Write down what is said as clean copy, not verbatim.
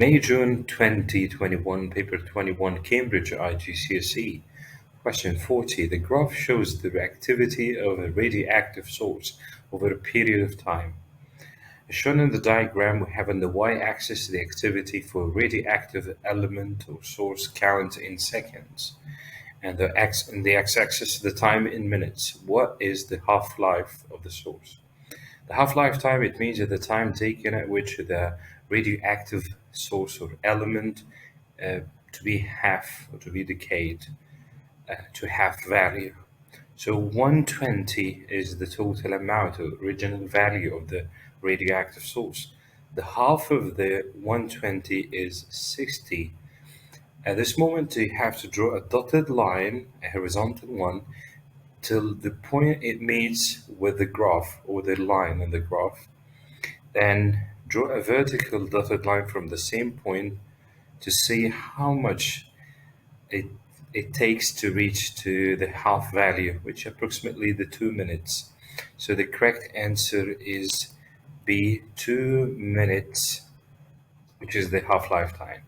May-June 2021, paper 21, Cambridge IGCSE. Question 40. The graph shows the reactivity of a radioactive source over a period of time. As shown in the diagram, we have on the y-axis the activity for a radioactive element or source count in seconds, and the x-axis the time in minutes. What is the half-life of the source? The half-life time, it means that the time taken at which the radioactive source or element to be half or to be decayed to half value. So 120 is the total amount or original value of the radioactive source. The half of the 120 is 60. At this moment, you have to draw a dotted line, a horizontal one, till the point it meets with the graph or the line in the graph. Then draw a vertical dotted line from the same point to see how much it, it takes to reach to the half value, which approximately the 2 minutes. So the correct answer is B, 2 minutes, which is the half-life time.